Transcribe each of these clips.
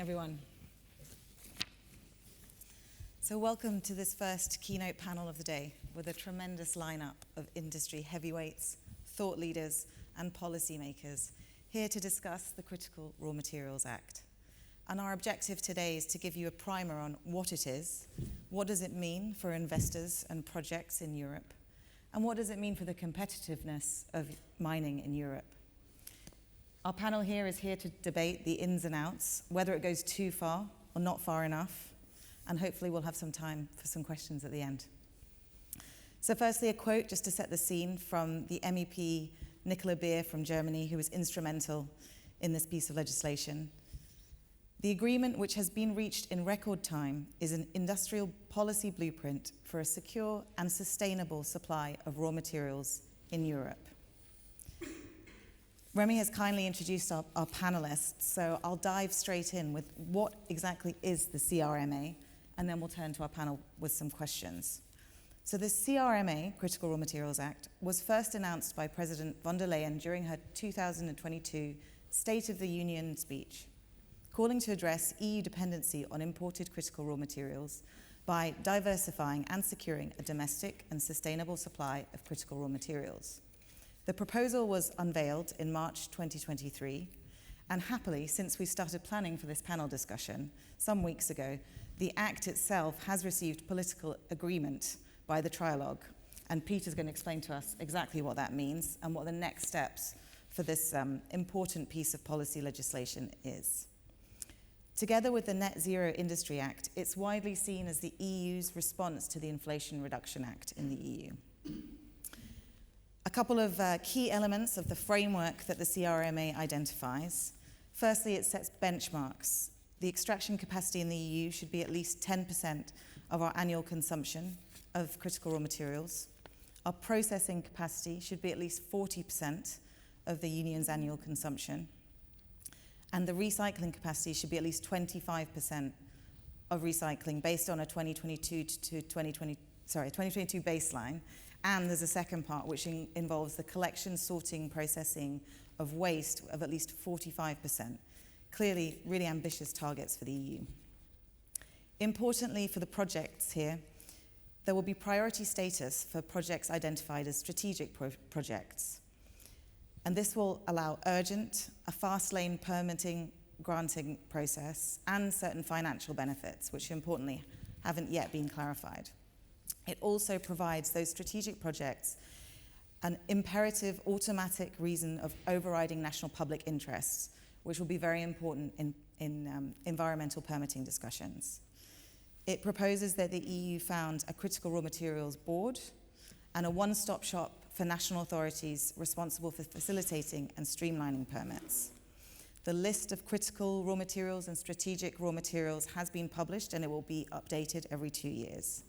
everyone. So welcome to this first Keynote panel of the day with a tremendous lineup of industry heavyweights, thought leaders, and policymakers here to discuss the Critical Raw Materials Act. And our objective today is to give you a primer on what it is, what does it mean for investors and projects in Europe, and what does it mean for the competitiveness of mining in Europe. Our panel here is here to debate the ins and outs, whether it goes too far or not far enough, and hopefully we'll have some time for some questions at the end. So firstly, a quote just to set the scene from the MEP Nicola Beer from Germany, who was instrumental in this piece of legislation. The agreement, which has been reached in record time, is an industrial policy blueprint for a secure and sustainable supply of raw materials in Europe. Remy has kindly introduced our panelists, so I'll dive straight in with what exactly is the CRMA, and then we'll turn to our panel with some questions. So the CRMA, Critical Raw Materials Act, was first announced by President von der Leyen during her 2022 State of the Union speech, calling to address EU dependency on imported critical raw materials by diversifying and securing a domestic and sustainable supply of critical raw materials. The proposal was unveiled in March 2023, and happily, since we started planning for this panel discussion some weeks ago, the Act itself has received political agreement by the trilogue, and Peter's going to explain to us exactly what that means and what the next steps for this important piece of policy legislation is. Together with the Net Zero Industry Act, it's widely seen as the EU's response to the Inflation Reduction Act in the EU. A couple of key elements of the framework that the CRMA identifies. Firstly, it sets benchmarks. The extraction capacity in the EU should be at least 10% of our annual consumption of critical raw materials. Our processing capacity should be at least 40% of the union's annual consumption. And the recycling capacity should be at least 25% of recycling based on a 2022 baseline. And there's a second part which involves the collection, sorting, processing of waste of at least 45%. Clearly, really ambitious targets for the EU. Importantly for the projects here, there will be priority status for projects identified as strategic projects. And this will allow urgent, a fast lane permitting, granting process, and certain financial benefits, which importantly haven't yet been clarified. It also provides those strategic projects an imperative automatic reason of overriding national public interests, which will be very important in environmental permitting discussions. It proposes that the EU found a critical raw materials board and a one-stop shop for national authorities responsible for facilitating and streamlining permits. The list of critical raw materials and strategic raw materials has been published, and it will be updated every 2 years.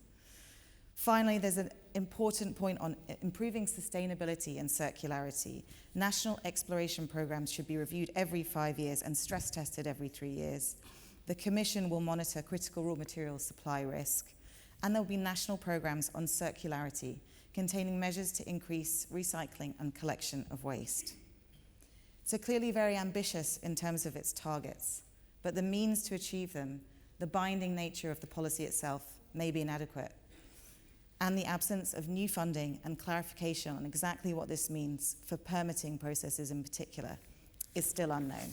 Finally, there's an important point on improving sustainability and circularity. National exploration programs should be reviewed every 5 years and stress tested every 3 years. The Commission will monitor critical raw materials supply risk, and there will be national programs on circularity, containing measures to increase recycling and collection of waste. So clearly very ambitious in terms of its targets, but the means to achieve them, the binding nature of the policy itself, may be inadequate. And the absence of new funding and clarification on exactly what this means for permitting processes in particular is still unknown.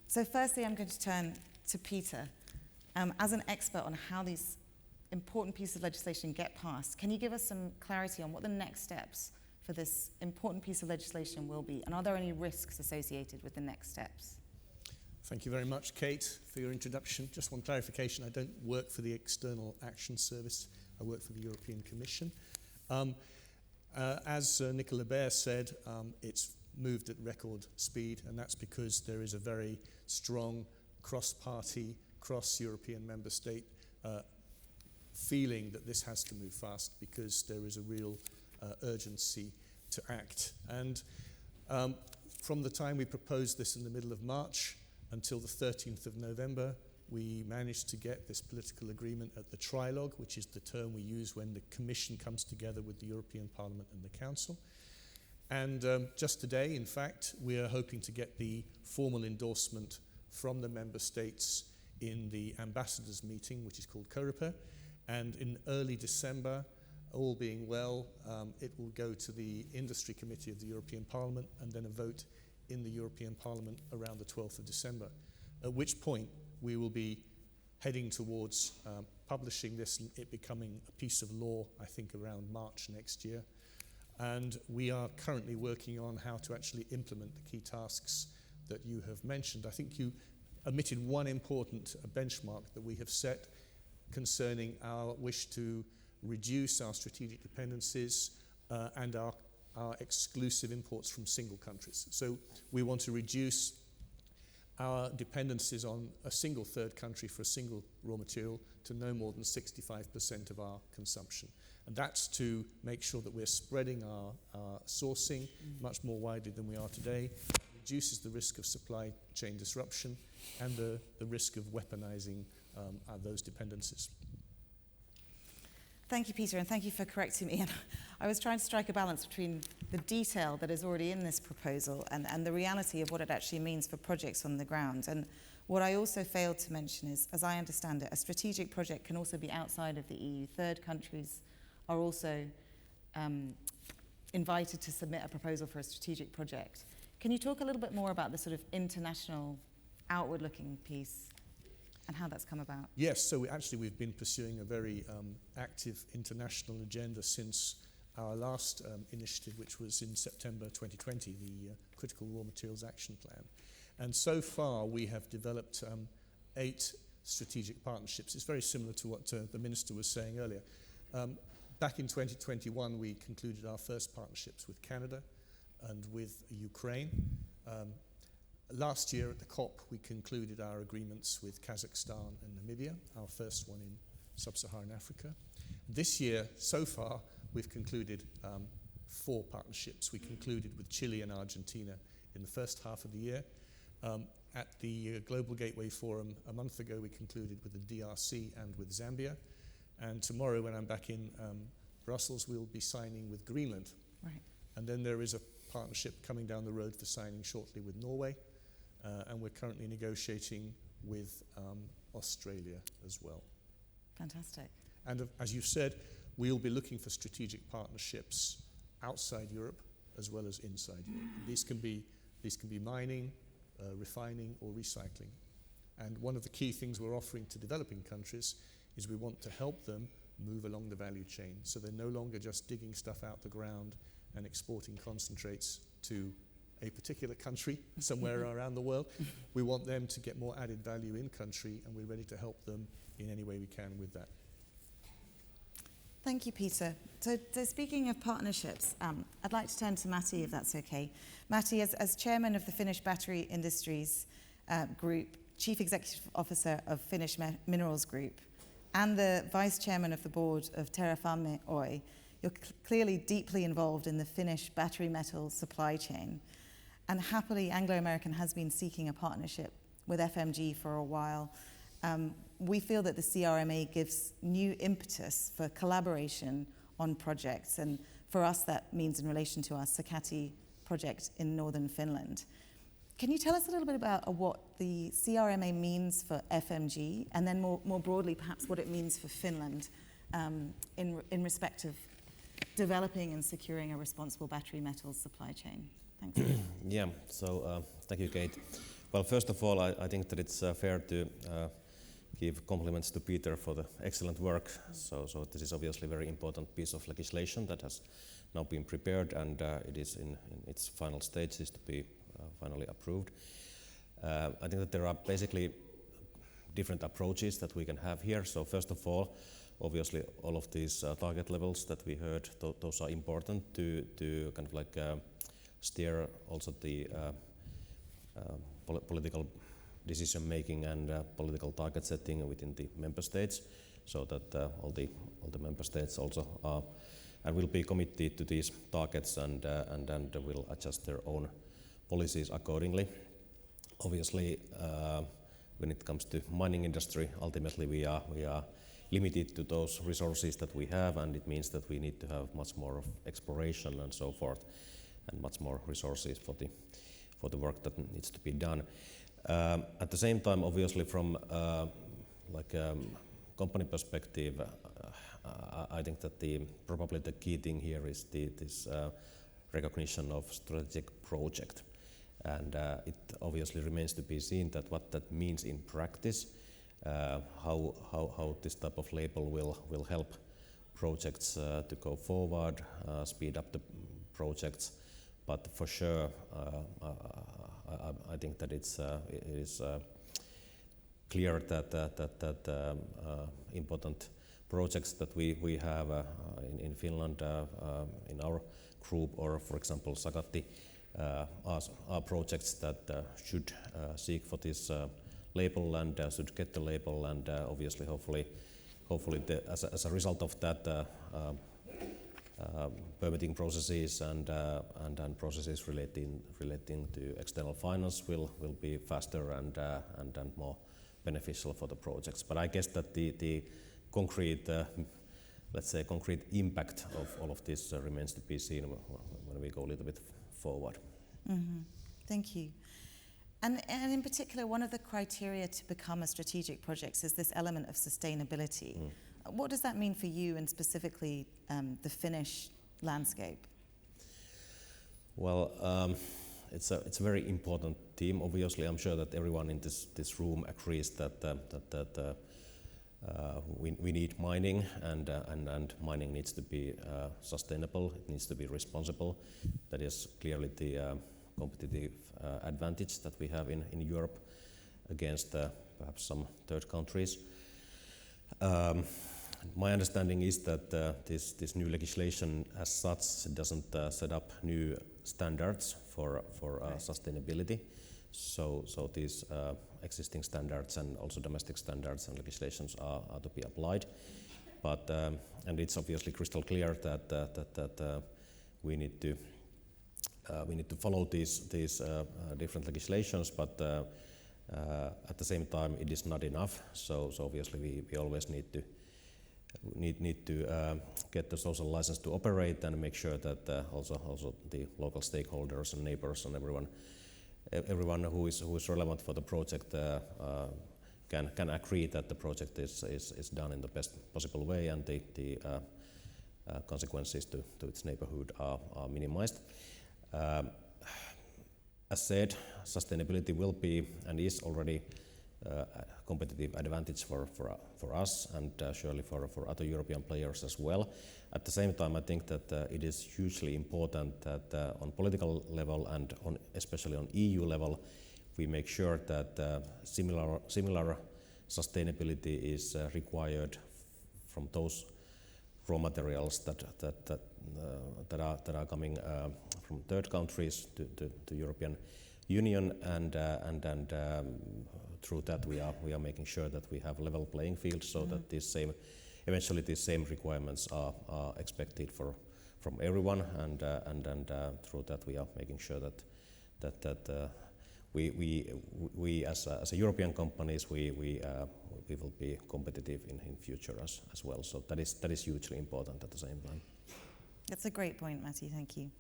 So firstly, I'm going to turn to Peter. As an expert on how these important pieces of legislation get passed, can you give us some clarity on what the next steps for this important piece of legislation will be? And are there any risks associated with the next steps? Thank you very much, Kate, for your introduction. Just one clarification, I don't work for the External Action Service, I work for the European Commission. As Nicola Beer said, it's moved at record speed, and that's because there is a very strong cross-party, cross-European member state feeling that this has to move fast because there is a real urgency to act. And from the time we proposed this in the middle of March until the 13th of November, we managed to get this political agreement at the trilogue, which is the term we use when the Commission comes together with the European Parliament and the Council. And just today, in fact, we are hoping to get the formal endorsement from the member states in the ambassadors meeting, which is called COREPER. And in early December, all being well, it will go to the Industry Committee of the European Parliament and then a vote in the European Parliament around the 12th of December, at which point we will be heading towards publishing this and it becoming a piece of law, I think, around March next year. And we are currently working on how to actually implement the key tasks that you have mentioned. I think you omitted one important benchmark that we have set concerning our wish to reduce our strategic dependencies and our exclusive imports from single countries. So we want to reduce our dependencies on a single third country for a single raw material to no more than 65% of our consumption. And that's to make sure that we're spreading our sourcing much more widely than we are today, reduces the risk of supply chain disruption and the risk of weaponizing those dependencies. Thank you, Peter, and thank you for correcting me. And I was trying to strike a balance between the detail that is already in this proposal and the reality of what it actually means for projects on the ground. And what I also failed to mention is, as I understand it, a strategic project can also be outside of the EU. Third countries are also invited to submit a proposal for a strategic project. Can you talk a little bit more about the sort of international, outward-looking piece and how that's come about? Yes, so we've been pursuing a very active international agenda since our last initiative, which was in September 2020, the Critical Raw Materials Action Plan. And so far we have developed 8 strategic partnerships. It's very similar to what the Minister was saying earlier. Back in 2021 we concluded our first partnerships with Canada and with Ukraine. Last year at the COP, we concluded our agreements with Kazakhstan and Namibia, our first one in sub-Saharan Africa. This year, so far, we've concluded 4 partnerships. We concluded with Chile and Argentina in the first half of the year. At the Global Gateway Forum a month ago, we concluded with the DRC and with Zambia. And tomorrow, when I'm back in Brussels, we'll be signing with Greenland. Right. And then there is a partnership coming down the road for signing shortly with Norway. And we're currently negotiating with Australia as well. Fantastic. And as you've said, we'll be looking for strategic partnerships outside Europe as well as inside Europe. These can be mining, refining, or recycling. And one of the key things we're offering to developing countries is we want to help them move along the value chain, so they're no longer just digging stuff out the ground and exporting concentrates to a particular country somewhere around the world. We want them to get more added value in country, and we're ready to help them in any way we can with that. Thank you, Peter. So speaking of partnerships, I'd like to turn to Matti, if that's okay. Matti, as chairman of the Finnish Battery Industries Group, Chief Executive Officer of Finnish Minerals Group, and the Vice Chairman of the Board of Terrafame Oy, you're clearly deeply involved in the Finnish battery metal supply chain. And happily, Anglo American has been seeking a partnership with FMG for a while. We feel that the CRMA gives new impetus for collaboration on projects. And for us, that means in relation to our Sakatti project in northern Finland. Can you tell us a little bit about what the CRMA means for FMG, and then more broadly, perhaps what it means for Finland in respect of developing and securing a responsible battery metals supply chain? Thanks. Yeah, so thank you, Kate. Well, first of all, I think that it's fair to give compliments to Peter for the excellent work. So this is obviously a very important piece of legislation that has now been prepared, and it is in its final stages to be finally approved. I think that there are basically different approaches that we can have here. So first of all, obviously all of these target levels that we heard, those are important to kind of like steer also the political decision making and political target setting within the member states, so that all the member states also are and will be committed to these targets and will adjust their own policies accordingly. Obviously, when it comes to mining industry, ultimately we are limited to those resources that we have, and it means that we need to have much more of exploration and so forth. much more resources for the work that needs to be done. At the same time, obviously, from company perspective, I think that probably the key thing here is this recognition of strategic project, and it obviously remains to be seen that what that means in practice, how this type of label will help projects to go forward, speed up the projects. But for sure, I think that it is clear that important projects that we have in Finland in our group, or for example Sakatti, are projects that should seek for this label and should get the label, and obviously hopefully as a result of that permitting processes and processes relating to external finance will be faster and more beneficial for the projects. But I guess that the concrete, let's say, concrete impact of all of this remains to be seen when we go a little bit forward. Mm-hmm. Thank you. And in particular, one of the criteria to become a strategic project is this element of sustainability. What does that mean for you and specifically the Finnish landscape? Well, it's a very important theme. Obviously, I'm sure that everyone in this room agrees that we need mining, and mining needs to be sustainable. It needs to be responsible. That is clearly the competitive advantage that we have in Europe against perhaps some third countries. My understanding is that this new legislation as such doesn't set up new standards for sustainability. So these existing standards and also domestic standards and legislations are to be applied. But and it's obviously crystal clear that we need to follow these different legislations, but at the same time it is not enough. So obviously we always need to get the social license to operate and make sure that also the local stakeholders and neighbors and everyone who is relevant for the project can agree that the project is done in the best possible way, and the consequences to its neighborhood are minimized. As said, sustainability will be and is already a competitive advantage for us, and surely for other European players as well. At the same time, I think that it is hugely important that on political level and especially on EU level, we make sure that similar sustainability is required from those raw materials that are coming from third countries to European Union, and through that we are making sure that we have a level playing field, so that eventually these same requirements are expected from everyone, and through that we are making sure that we as a European companies we will be competitive in future as well. So that is hugely important at the same time. That's a great point, Matti. Thank you.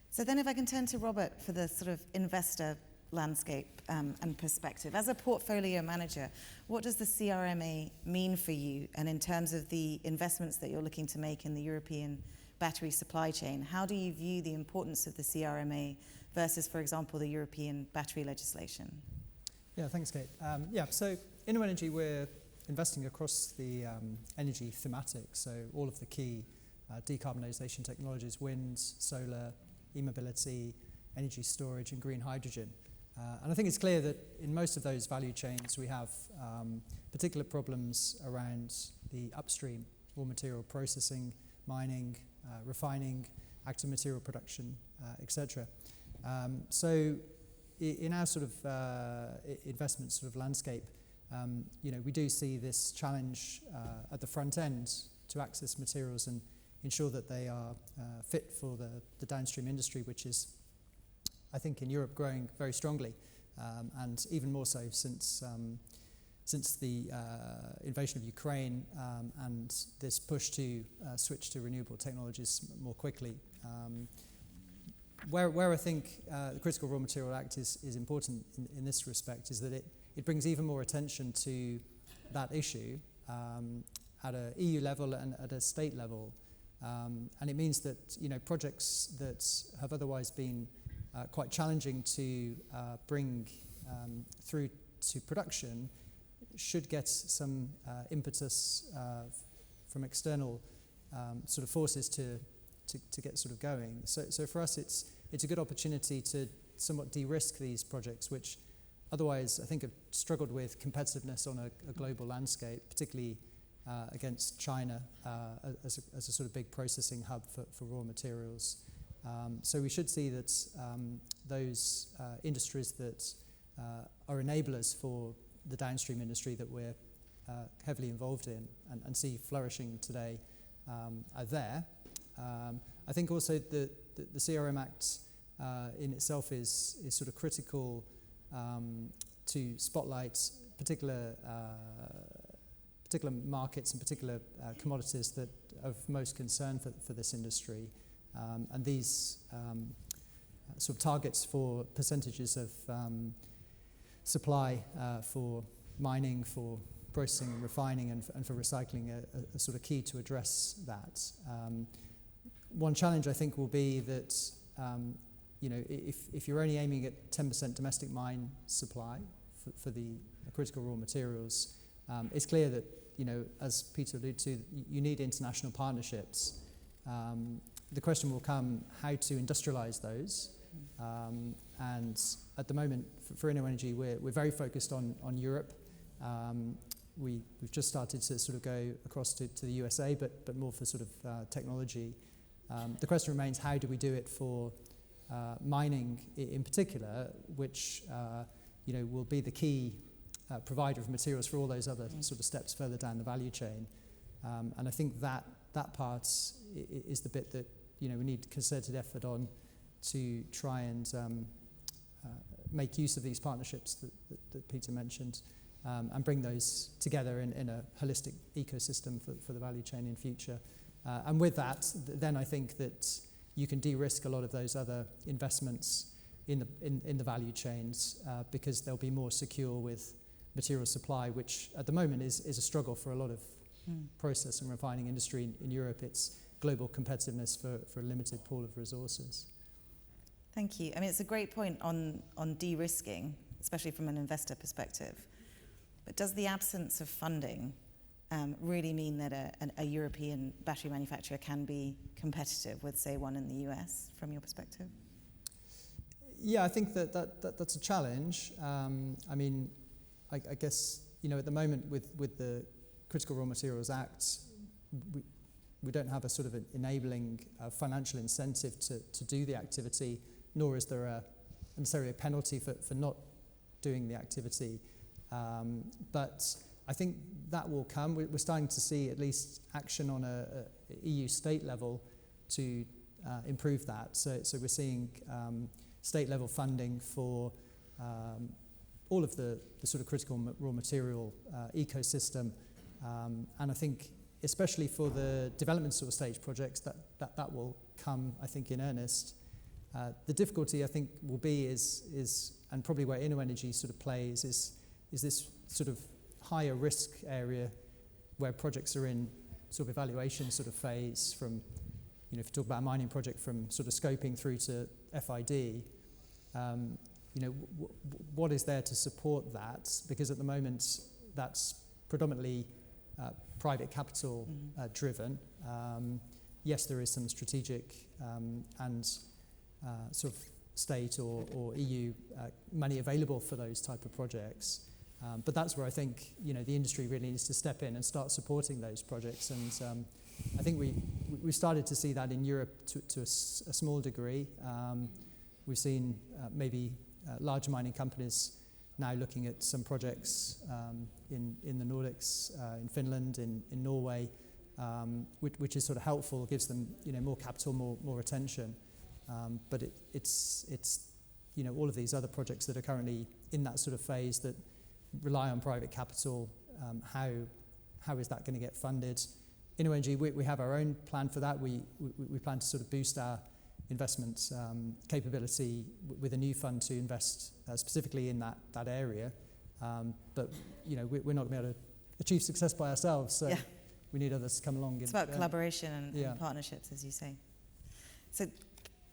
So then if I can turn to Robert for the sort of investor landscape and perspective. As a portfolio manager, what does the CRMA mean for you? And in terms of the investments that you're looking to make in the European battery supply chain, how do you view the importance of the CRMA versus, for example, the European battery legislation? Yeah, thanks, Kate. So in Energy, we're investing across the energy thematic, so all of the key decarbonisation technologies: wind, solar, e-mobility, energy storage, and green hydrogen. And I think it's clear that in most of those value chains we have particular problems around the upstream raw material processing, mining, refining, active material production, etc. So in our sort of investment sort of landscape, we do see this challenge at the front end to access materials and ensure that they are fit for the downstream industry, which is, I think, in Europe growing very strongly, and even more so since the invasion of Ukraine and this push to switch to renewable technologies more quickly. where I think the Critical Raw Material Act is important in this respect is that it brings even more attention to that issue at an EU level and at a state level. And it means that projects that have otherwise been quite challenging to bring through to production should get some impetus from external sort of forces to get sort of going. So for us, it's a good opportunity to somewhat de-risk these projects, which otherwise I think have struggled with competitiveness on a global landscape, particularly against China as a sort of big processing hub for raw materials. So we should see that those industries that are enablers for the downstream industry that we're heavily involved in and see flourishing today are there. I think also the CRM Act in itself is sort of critical to spotlight particular markets and particular commodities that are of most concern for this industry. And these sort of targets for percentages of supply for mining, for processing and refining, and for recycling are sort of key to address that. One challenge I think will be that if you're only aiming at 10% domestic mine supply for the critical raw materials, it's clear that as Peter alluded to, you need international partnerships. The question will come how to industrialize those. And at the moment, for InnoEnergy, we're very focused on Europe. We've just started to sort of go across to the USA, but more for sort of technology. The question remains, how do we do it for mining in particular, which will be the key provider of materials for all those other sort of steps further down the value chain. And I think that part is the bit that we need concerted effort on to try and make use of these partnerships that Peter mentioned and bring those together in a holistic ecosystem for the value chain in future. And with that, then I think that you can de-risk a lot of those other investments in the value chains because they'll be more secure with material supply, which at the moment is a struggle for a lot of process and refining industry in Europe. It's global competitiveness for a limited pool of resources. Thank you. I mean, it's a great point on de-risking, especially from an investor perspective. But does the absence of funding really mean that a European battery manufacturer can be competitive with, say, one in the US, from your perspective? Yeah, I think that's a challenge. I mean, I guess, at the moment with the Critical Raw Materials Act, we don't have a sort of an enabling financial incentive to do the activity, nor is there necessarily a penalty for not doing the activity. But I think that will come. We're starting to see at least action on a EU state level to improve that. So we're seeing state level funding for all of the sort of critical raw material ecosystem. And I think especially for the development sort of stage projects that will come, I think, in earnest. The difficulty I think will be is and probably where InnoEnergy sort of plays is this sort of higher risk area where projects are in sort of evaluation sort of phase from, if you talk about a mining project from sort of scoping through to FID, what is there to support that? Because at the moment that's predominantly private capital driven. Yes, there is some strategic and sort of state or EU money available for those type of projects. But that's where I think the industry really needs to step in and start supporting those projects. And I think we started to see that in Europe to a small degree. We've seen maybe large mining companies now looking at some projects in the Nordics, in Finland, in Norway, which is sort of helpful, gives them more capital, more attention. But it's all of these other projects that are currently in that sort of phase that rely on private capital. How is that going to get funded? InnoEnergy, we have our own plan for that. We plan to sort of boost our investment capability with a new fund to invest specifically in that area. But we're not going to be able to achieve success by ourselves, so we need others to come along. It's about collaboration and partnerships, as you say. So,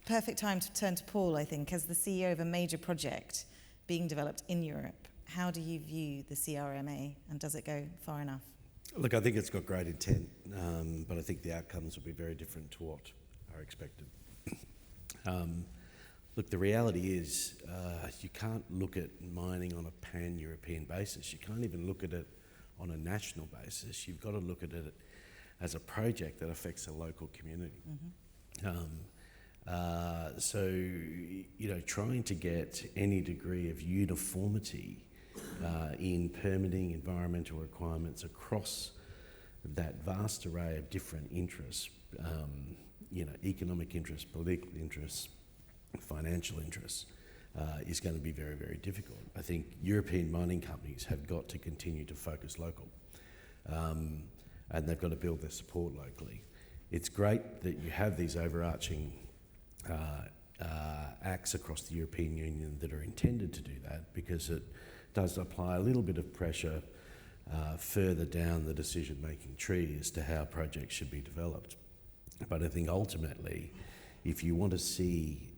perfect time to turn to Paul, I think, as the CEO of a major project being developed in Europe. How do you view the CRMA, and does it go far enough? Look, I think it's got great intent, but I think the outcomes will be very different to what are expected. Look, the reality is you can't look at mining on a pan-European basis. You can't even look at it on a national basis. You've got to look at it as a project that affects a local community. So, trying to get any degree of uniformity in permitting, environmental requirements across that vast array of different interests, economic interests, political interests, financial interests, is going to be very, very difficult. I think European mining companies have got to continue to focus local, and they've got to build their support locally. It's great that you have these overarching acts across the European Union that are intended to do that, because it does apply a little bit of pressure further down the decision-making tree as to how projects should be developed. But I think ultimately, if you want to see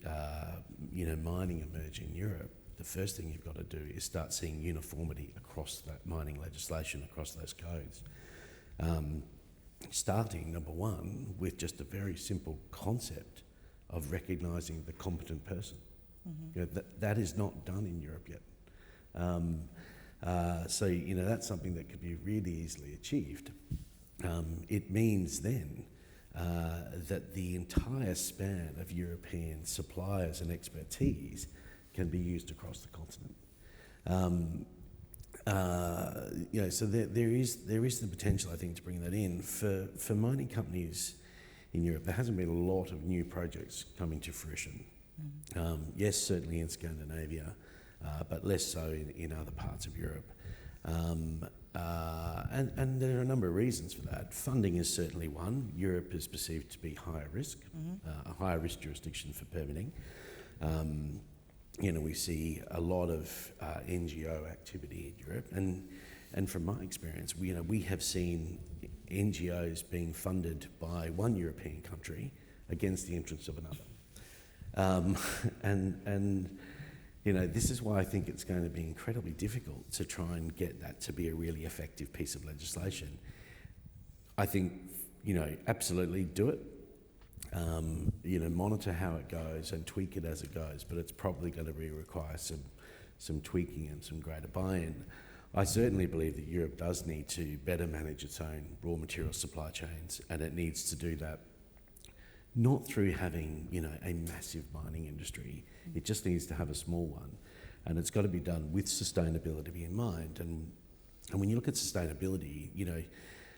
mining emerge in Europe, the first thing you've got to do is start seeing uniformity across that mining legislation, across those codes. Starting, number one, with just a very simple concept of recognising the competent person. That is not done in Europe yet. So that's something that could be really easily achieved. It means then that the entire span of European suppliers and expertise can be used across the continent. So there is the potential, I think, to bring that in. For mining companies in Europe, there hasn't been a lot of new projects coming to fruition. Yes, certainly in Scandinavia, but less so in other parts of Europe. And there are a number of reasons for that. Funding is certainly one. Europe is perceived to be higher risk, a higher risk jurisdiction for permitting. We see a lot of NGO activity in Europe, and from my experience, we have seen NGOs being funded by one European country against the interests of another. This is why I think it's going to be incredibly difficult to try and get that to be a really effective piece of legislation. I think, absolutely do it. Monitor how it goes and tweak it as it goes, but it's probably going to require some tweaking and some greater buy-in. I certainly believe that Europe does need to better manage its own raw material supply chains, and it needs to do that not through having, a massive mining industry. It just needs to have a small one, and it's got to be done with sustainability in mind. And when you look at sustainability,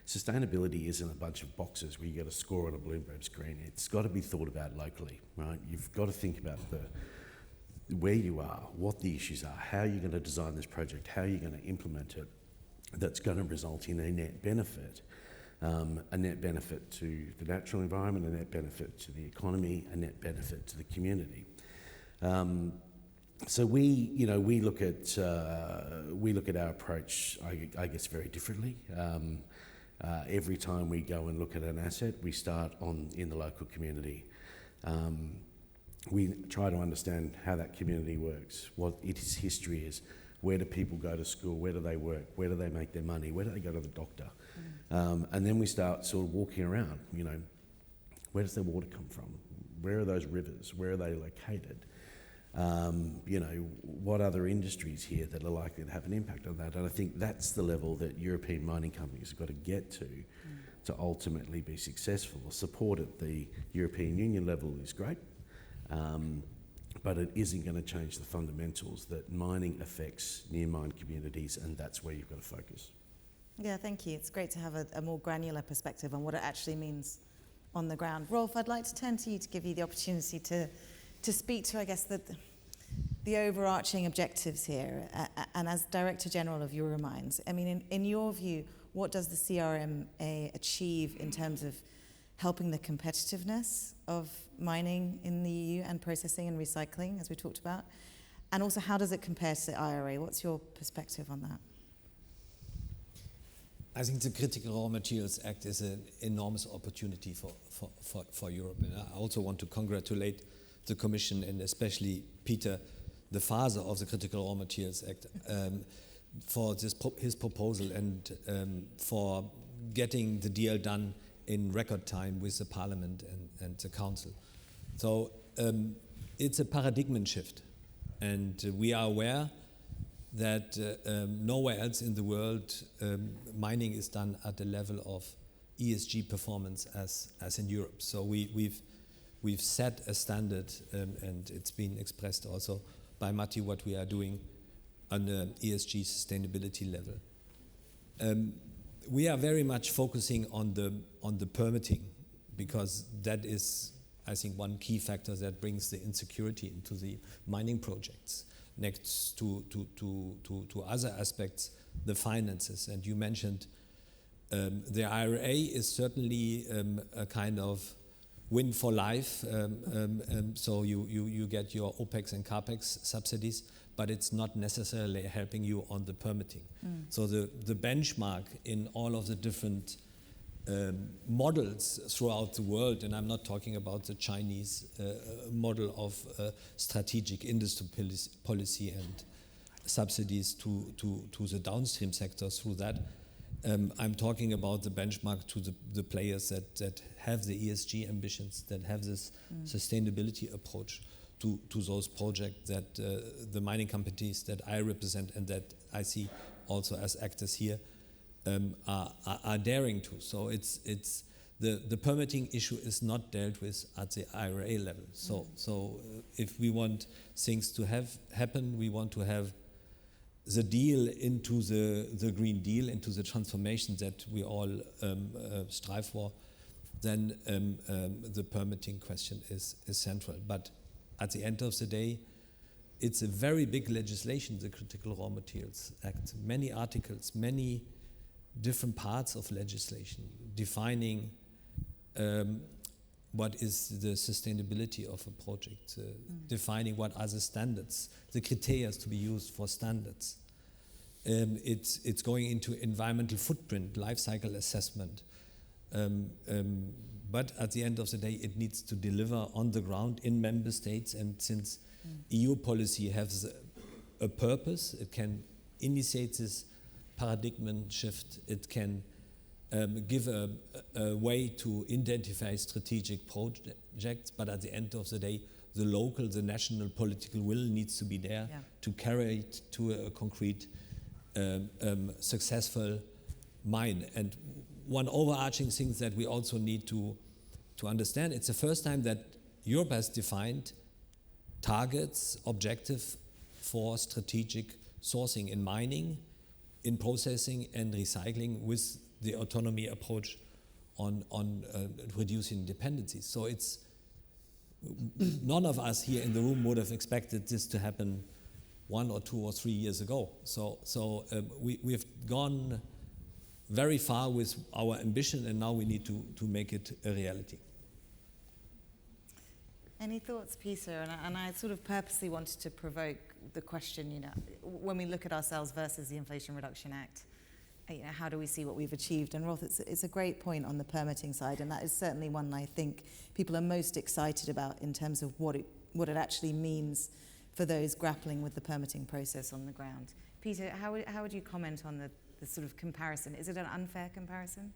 sustainability isn't a bunch of boxes where you get a score on a Bloomberg screen. It's got to be thought about locally, right? You've got to think about where you are, what the issues are, how you're going to design this project, how you're going to implement it, that's going to result in a net benefit to the natural environment, a net benefit to the economy, a net benefit to the community. So we look at our approach, I guess, very differently. Every time we go and look at an asset, we start in the local community. We try to understand how that community works, what its history is, where do people go to school, where do they work, where do they make their money, where do they go to the doctor? And then we start sort of walking around, where does their water come from? Where are those rivers? Where are they located? What other industries here that are likely to have an impact on that? And I think that's the level that European mining companies have got to get to ultimately be successful. Support at the European Union level is great, but it isn't going to change the fundamentals that mining affects near mine communities, and that's where you've got to focus. Yeah, thank you. It's great to have a more granular perspective on what it actually means on the ground. Rolf, I'd like to turn to you to give you the opportunity to speak to, I guess, the overarching objectives here, and as Director General of Euromines, I mean, in your view, what does the CRMA achieve in terms of helping the competitiveness of mining in the EU and processing and recycling, as we talked about? And also, how does it compare to the IRA? What's your perspective on that? I think the Critical Raw Materials Act is an enormous opportunity for Europe. And I also want to congratulate the Commission and especially Peter, the father of the Critical Raw Materials Act, for his proposal and for getting the deal done in record time with the Parliament and the Council. So it's a paradigm shift, and we are aware that nowhere else in the world mining is done at the level of ESG performance as in Europe. So we've set a standard, and it's been expressed also by Matti what we are doing on the ESG sustainability level. We are very much focusing on the permitting, because that is, I think, one key factor that brings the insecurity into the mining projects, next to other aspects, the finances. And you mentioned the IRA is certainly a kind of win for life. So you get your OPEX and CAPEX subsidies, but it's not necessarily helping you on the permitting. So the benchmark in all of the different models throughout the world, and I'm not talking about the Chinese model of strategic industry policy and subsidies to the downstream sectors through that. I'm talking about the benchmark to the players that have the ESG ambitions, that have this sustainability approach to those projects that the mining companies that I represent and that I see also as actors here are daring to. So it's the permitting issue is not dealt with at the IRA level. So if we want things to happen, we want to have the deal into the Green Deal, into the transformation that we all strive for, then the permitting question is central. But at the end of the day, it's a very big legislation, the Critical Raw Materials Act. Many articles, many different parts of legislation defining what is the sustainability of a project, defining what are the standards, the criteria to be used for standards. It's going into environmental footprint, life cycle assessment. But at the end of the day, it needs to deliver on the ground in member states. And since EU policy has a purpose, it can initiate this paradigm shift, it can give a way to identify strategic projects, but at the end of the day, the local, the national political will needs to be there to carry it to a concrete, successful mine. And one overarching thing that we also need to understand, it's the first time that Europe has defined targets, objective for strategic sourcing in mining, in processing and recycling, with the autonomy approach on reducing dependencies. So it's none of us here in the room would have expected this to happen 1 or 2 or 3 years ago. So we've gone very far with our ambition, and now we need to make it a reality. Any thoughts, Peter? And I sort of purposely wanted to provoke the question, when we look at ourselves versus the Inflation Reduction Act, how do we see what we've achieved? And Rolf, it's a great point on the permitting side, and that is certainly one I think people are most excited about in terms of what it actually means for those grappling with the permitting process on the ground. Peter, how would you comment on the sort of comparison? Is it an unfair comparison?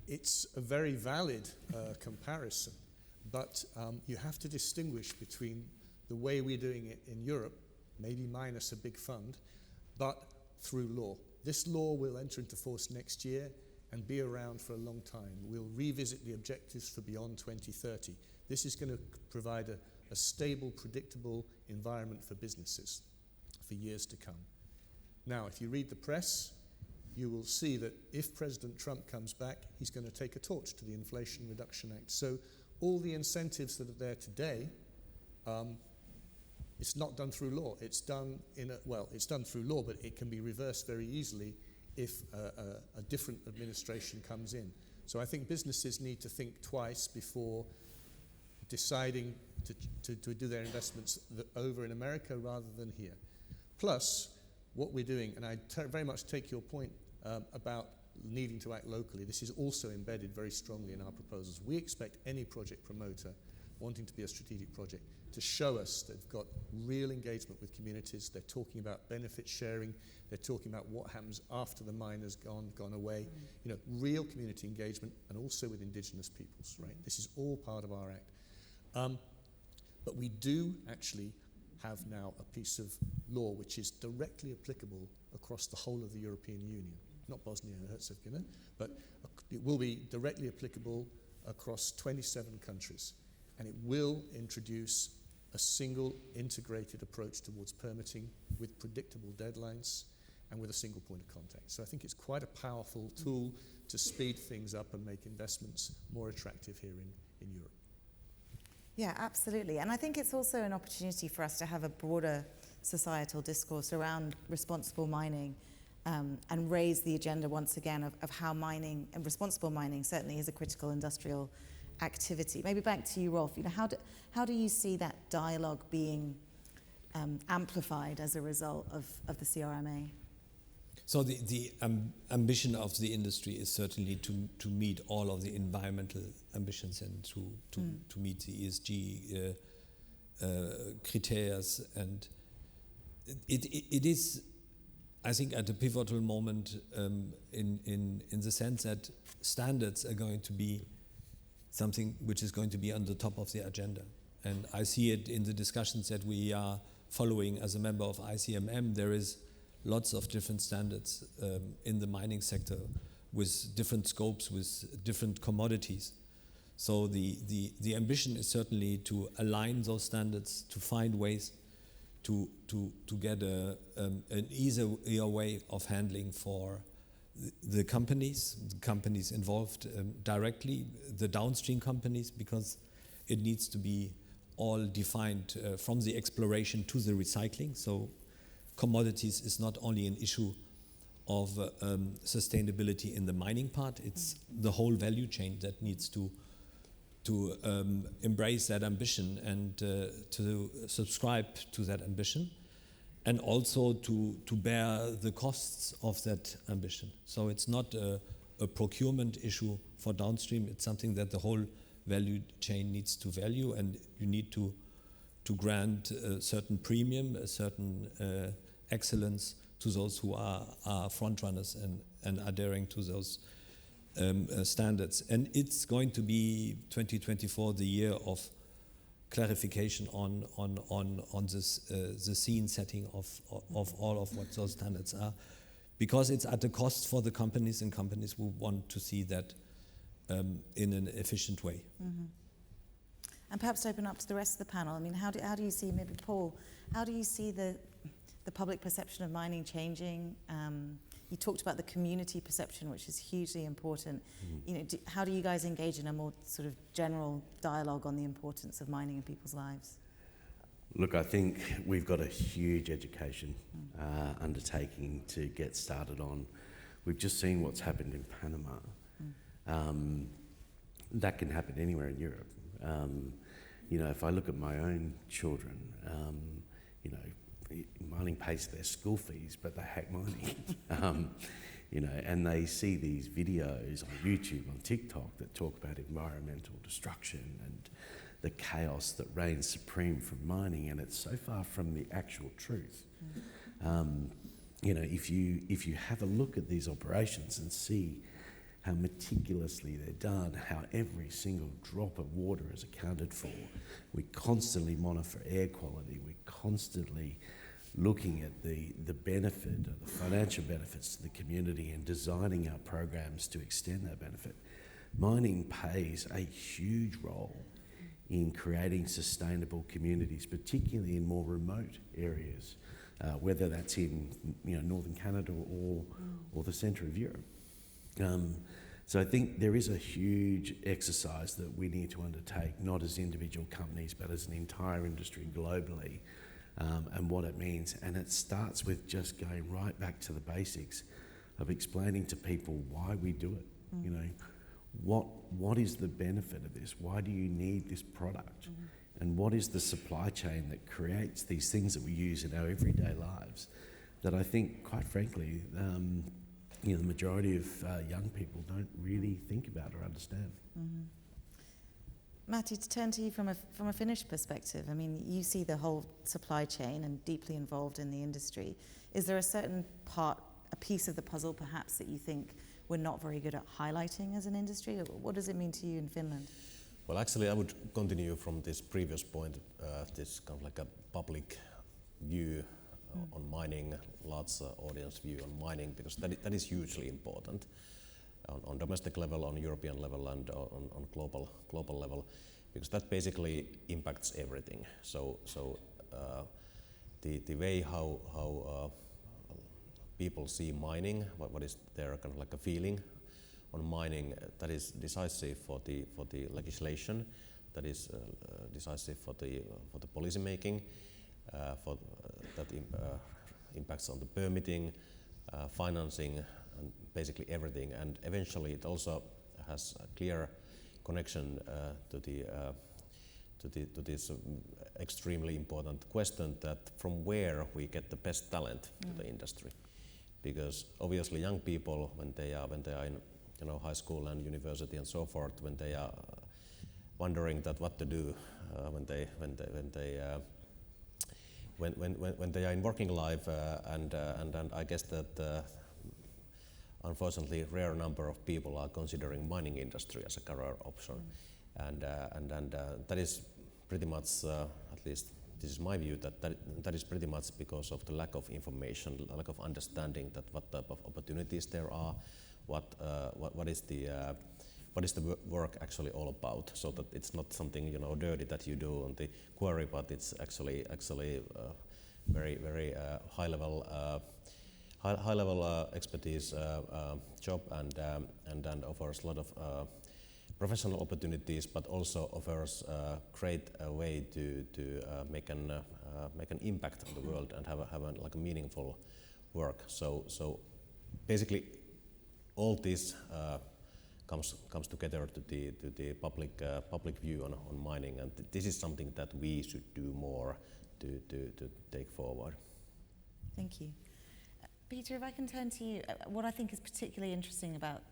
It's a very valid comparison, but you have to distinguish between the way we're doing it in Europe, maybe minus a big fund, but through law. This law will enter into force next year and be around for a long time. We'll revisit the objectives for beyond 2030. This is going to provide a stable, predictable environment for businesses for years to come. Now, if you read the press, you will see that if President Trump comes back, he's going to take a torch to the Inflation Reduction Act. So all the incentives that are there today, it's not done through law. It's done it's done through law, but it can be reversed very easily if a different administration comes in. So I think businesses need to think twice before deciding to do their investments over in America rather than here. Plus, what we're doing, and I very much take your point about needing to act locally, this is also embedded very strongly in our proposals. We expect any project promoter wanting to be a strategic project to show us they've got real engagement with communities. They're talking about benefit sharing. They're talking about what happens after the mine has gone away. You know, real community engagement, and also with indigenous peoples, right? This is all part of our act. But we do actually have now a piece of law which is directly applicable across the whole of the European Union. Not Bosnia and Herzegovina, but it will be directly applicable across 27 countries. And it will introduce a single integrated approach towards permitting with predictable deadlines and with a single point of contact. So I think it's quite a powerful tool to speed things up and make investments more attractive here in Europe. Yeah, absolutely. And I think it's also an opportunity for us to have a broader societal discourse around responsible mining, and raise the agenda once again of how mining and responsible mining certainly is a critical industrial activity. Maybe back to you, Rolf. You know, how do you see that dialogue being amplified as a result of the CRMA? So the ambition of the industry is certainly to meet all of the environmental ambitions and to meet the ESG criteria, and it is, I think, at a pivotal moment in the sense that standards are going to be something which is going to be on the top of the agenda. And I see it in the discussions that we are following as a member of ICMM. There is lots of different standards in the mining sector with different scopes, with different commodities. So the ambition is certainly to align those standards, to find ways to get an easier way of handling for the companies involved directly, the downstream companies, because it needs to be all defined from the exploration to the recycling. So commodities is not only an issue of sustainability in the mining part, it's the whole value chain that needs to embrace that ambition and to subscribe to that ambition, and also to bear the costs of that ambition. So it's not a procurement issue for downstream, it's something that the whole value chain needs to value, and you need to grant a certain premium, a certain excellence to those who are front runners and are daring to those standards. And it's going to be 2024 the year of clarification on this, the scene setting of all of what those standards are, because it's at a cost for the companies, and companies will want to see that in an efficient way. Mm-hmm. And perhaps to open up to the rest of the panel, I mean, how do you see, maybe Paul, how do you see the public perception of mining changing? You talked about the community perception, which is hugely important. Mm-hmm. You know, how do you guys engage in a more sort of general dialogue on the importance of mining in people's lives? Look, I think we've got a huge education undertaking to get started on. We've just seen what's happened in Panama. That can happen anywhere in Europe. You know, if I look at my own children, you know, mining pays their school fees, but they hate mining. You know, and they see these videos on YouTube, on TikTok, that talk about environmental destruction and the chaos that reigns supreme from mining, and it's so far from the actual truth. You know, if you have a look at these operations and see how meticulously they're done, how every single drop of water is accounted for. We constantly monitor air quality. We're constantly looking at the benefit, the financial benefits to the community, and designing our programs to extend that benefit. Mining plays a huge role in creating sustainable communities, particularly in more remote areas, whether that's in northern Canada or the centre of Europe. So I think there is a huge exercise that we need to undertake, not as individual companies, but as an entire industry globally, and what it means. And it starts with just going right back to the basics of explaining to people why we do it. You know, what is the benefit of this? Why do you need this product? And what is the supply chain that creates these things that we use in our everyday lives that I think, quite frankly, the majority of young people don't really think about or understand. Matti, to turn to you from a Finnish perspective, I mean, you see the whole supply chain and deeply involved in the industry. Is there a certain part, a piece of the puzzle perhaps that you think we're not very good at highlighting as an industry? What does it mean to you in Finland? Well, actually, I would continue from this previous point, this kind of like a public view on mining, large audience view on mining, because that is hugely important on domestic level, on European level, and on global level, because that basically impacts everything. So the way how people see mining, what is their kind of like a feeling on mining, that is decisive for the legislation, that is decisive for the policy making, that impacts on the permitting, financing, and basically everything. And eventually, it also has a clear connection to this extremely important question that from where we get the best talent to the industry, because obviously young people when they are in high school and university and so forth, when they are wondering that what to do when they are in working life, and I guess that unfortunately a rare number of people are considering mining industry as a career option, and that is pretty much, at least this is my view, that is pretty much because of the lack of information, lack of understanding that what type of opportunities there are, what is the work actually all about, so that it's not something dirty that you do on the quarry, but it's actually very high level expertise job, and offers a lot of professional opportunities, but also offers a great way to make an impact on the world and have a meaningful work. So basically all this comes together to the public view on mining, and this is something that we should do more to take forward. Thank you. Peter, if I can turn to you, what I think is particularly interesting about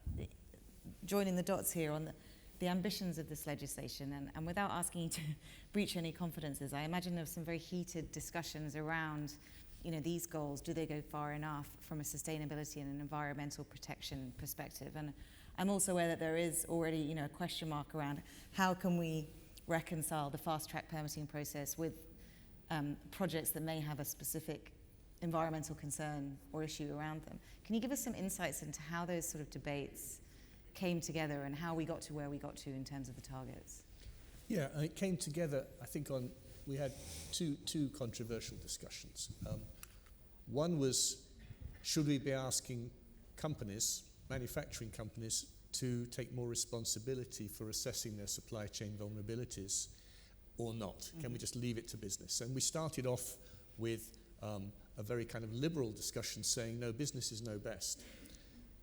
joining the dots here on the ambitions of this legislation, and without asking you to breach any confidences, I imagine there were some very heated discussions around these goals. Do they go far enough from a sustainability and an environmental protection perspective? And I'm also aware that there is already a question mark around how can we reconcile the fast-track permitting process with projects that may have a specific environmental concern or issue around them. Can you give us some insights into how those sort of debates came together and how we got to where we got to in terms of the targets? Yeah, and it came together, I think, we had two controversial discussions. One was, should we be asking companies, manufacturing companies, to take more responsibility for assessing their supply chain vulnerabilities or not? Can we just leave it to business? And we started off with a very kind of liberal discussion saying, no, businesses know best,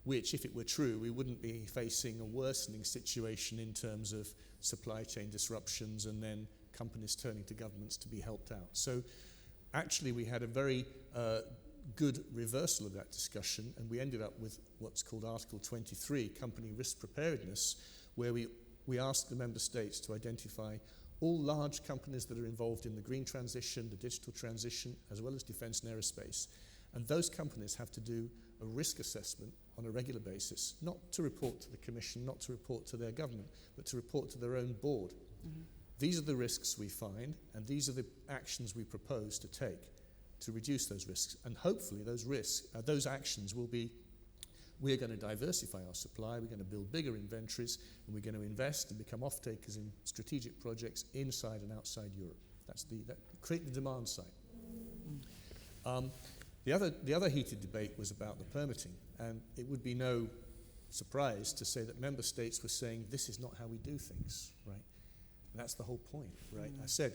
which, if it were true, we wouldn't be facing a worsening situation in terms of supply chain disruptions and then companies turning to governments to be helped out. So actually we had a very good reversal of that discussion, and we ended up with what's called Article 23, Company Risk Preparedness, where we asked the member states to identify all large companies that are involved in the green transition, the digital transition, as well as defence and aerospace. And those companies have to do a risk assessment on a regular basis, not to report to the Commission, not to report to their government, but to report to their own board. These are the risks we find, and these are the actions we propose to take to reduce those risks. And hopefully those actions will be, we're going to diversify our supply, we're going to build bigger inventories, and we're going to invest and become off-takers in strategic projects inside and outside Europe. Create the demand side. The other heated debate was about the permitting, and it would be no surprise to say that member states were saying, this is not how we do things, right? And that's the whole point, right? I said,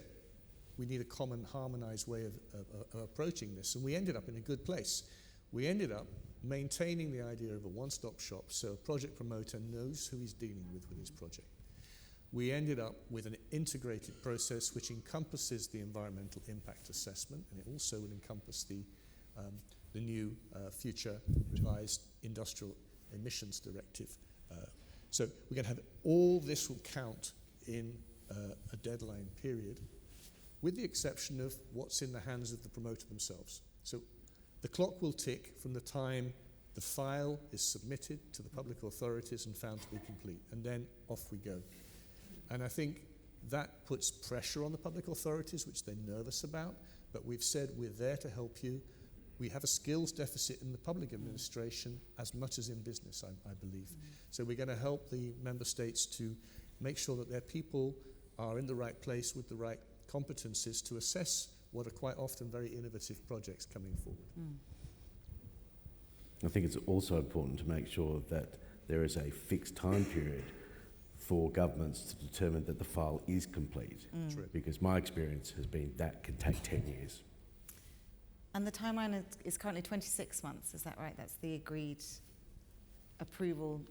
we need a common, harmonized way of approaching this, and we ended up in a good place. We ended up maintaining the idea of a one-stop shop so a project promoter knows who he's dealing with his project. We ended up with an integrated process which encompasses the environmental impact assessment, and it also will encompass the new future revised industrial emissions directive. So we're going to have all this will count in a deadline period, with the exception of what's in the hands of the promoter themselves. So the clock will tick from the time the file is submitted to the public authorities and found to be complete, and then off we go. And I think that puts pressure on the public authorities, which they're nervous about, but we've said we're there to help you. We have a skills deficit in the public administration as much as in business, I believe. So we're going to help the member states to make sure that their people are in the right place with the right competencies to assess what are quite often very innovative projects coming forward. I think it's also important to make sure that there is a fixed time period for governments to determine that the file is complete. Because my experience has been that can take 10 years. And the timeline is currently 26 months, is that right? That's the agreed approval.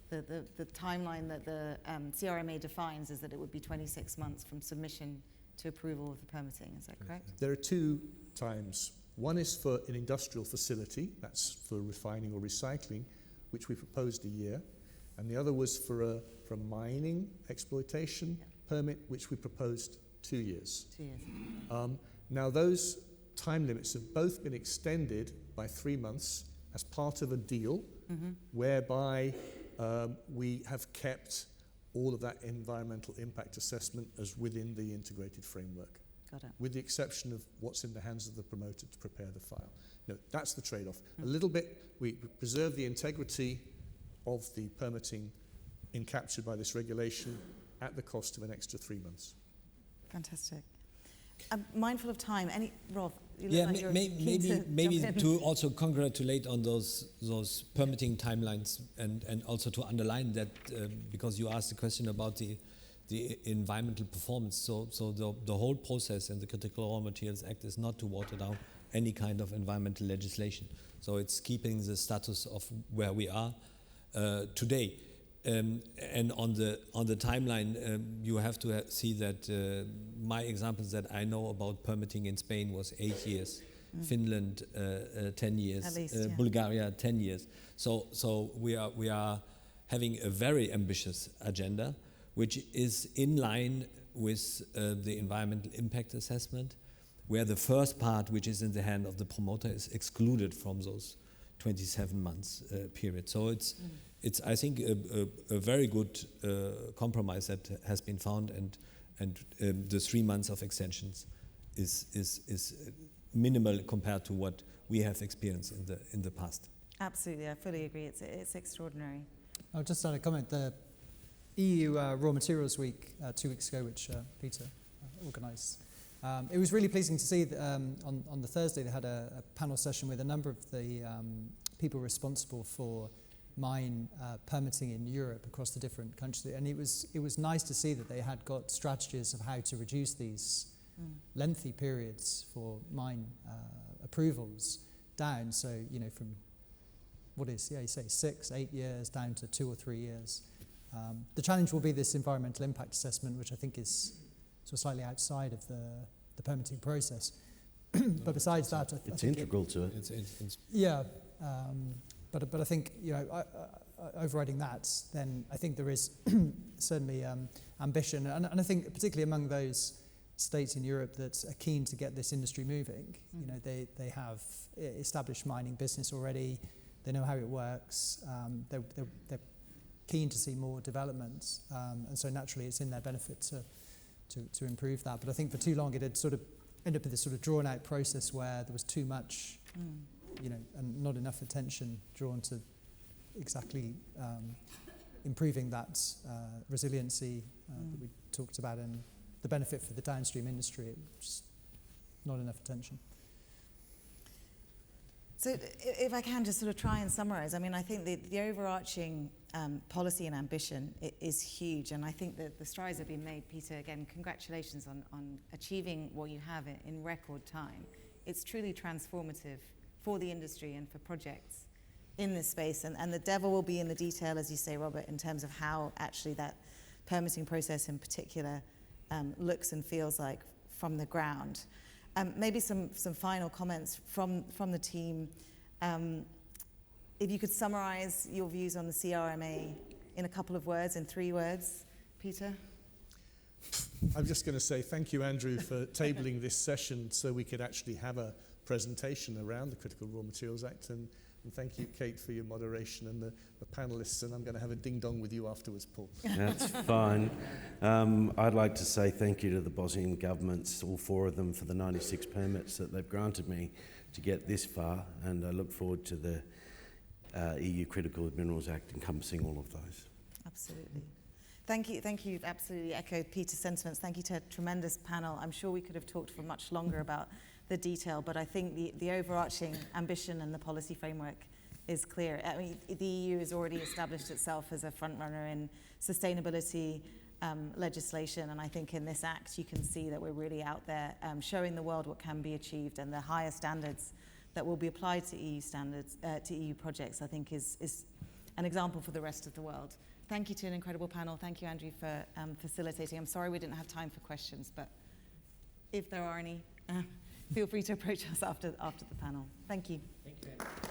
The timeline that the CRMA defines is that it would be 26 months from submission to approval of the permitting, is that correct? There are two times. One is for an industrial facility, that's for refining or recycling, which we proposed a year. And the other was for a mining exploitation permit, which we proposed 2 years. 2 years. Now those time limits have both been extended by 3 months as part of a deal whereby we have kept all of that environmental impact assessment as within the integrated framework, with the exception of what's in the hands of the promoter to prepare the file. No, that's the trade-off. A little bit, we preserve the integrity of the permitting encaptured by this regulation at the cost of an extra 3 months. Fantastic. I'm mindful of time. Rob, you look Yeah, like you're maybe keen to to also congratulate on those permitting timelines and also to underline that because you asked the question about the environmental performance. So the whole process in the Critical Raw Materials Act is not to water down any kind of environmental legislation. So it's keeping the status of where we are today. And on the timeline, you have to see that my examples that I know about permitting in Spain was 8 years, Finland 10 years, At least, Bulgaria 10 years. So we are having a very ambitious agenda, which is in line with the environmental impact assessment, where the first part, which is in the hand of the promoter, is excluded from those 27 months period. So it's I think a very good compromise that has been found, and the 3 months of extensions is minimal compared to what we have experienced in the past. Absolutely, I fully agree. It's extraordinary. I'll just add a comment. The EU Raw Materials Week 2 weeks ago, which Peter organised. It was really pleasing to see that on the Thursday they had a panel session with a number of the people responsible for mine permitting in Europe across the different countries, and it was nice to see that they had got strategies of how to reduce these lengthy periods for mine approvals down. So from what is you say 6, 8 years down to 2 or 3 years. The challenge will be this environmental impact assessment, which I think is sort of slightly outside of the permitting process. But besides that, I it's think integral to it. It's But I think overriding that, then I think there is certainly ambition, and I think particularly among those states in Europe that are keen to get this industry moving. They have established mining business already. They know how it works. They're keen to see more development, and so naturally it's in their benefit to improve that. But I think for too long it had sort of ended up with this sort of drawn out process where there was too much, and not enough attention drawn to exactly improving that resiliency that we talked about and the benefit for the downstream industry. Just not enough attention. So if I can just sort of try and summarize, I mean, I think the overarching policy and ambition is huge, and I think that the strides have been made. Peter, again, congratulations on achieving what you have in record time. It's truly transformative for the industry and for projects in this space. And the devil will be in the detail, as you say, Robert, in terms of how actually that permitting process in particular looks and feels like from the ground. Maybe some final comments from the team. If you could summarize your views on the CRMA in a couple of words, in 3 words, Peter? I'm just going to say thank you, Andrew, for tabling this session so we could actually have a presentation around the Critical Raw Materials Act, and thank you, Kate, for your moderation, and the panelists, and I'm going to have a ding-dong with you afterwards, Paul. That's fine. I'd like to say thank you to the Bosnian governments, all 4 of them, for the 96 permits that they've granted me to get this far, and I look forward to the EU Critical Minerals Act encompassing all of those. Absolutely. Thank you. Absolutely echoed Peter's sentiments. Thank you to a tremendous panel. I'm sure we could have talked for much longer about the detail, but I think the overarching ambition and the policy framework is clear. I mean, the EU has already established itself as a front runner in sustainability legislation, and I think in this act you can see that we're really out there showing the world what can be achieved, and the higher standards that will be applied to EU standards, to EU projects, I think is an example for the rest of the world. Thank you to an incredible panel. Thank you, Andrew, for facilitating. I'm sorry we didn't have time for questions, but if there are any, feel free to approach us after the panel. Thank you. Thank you.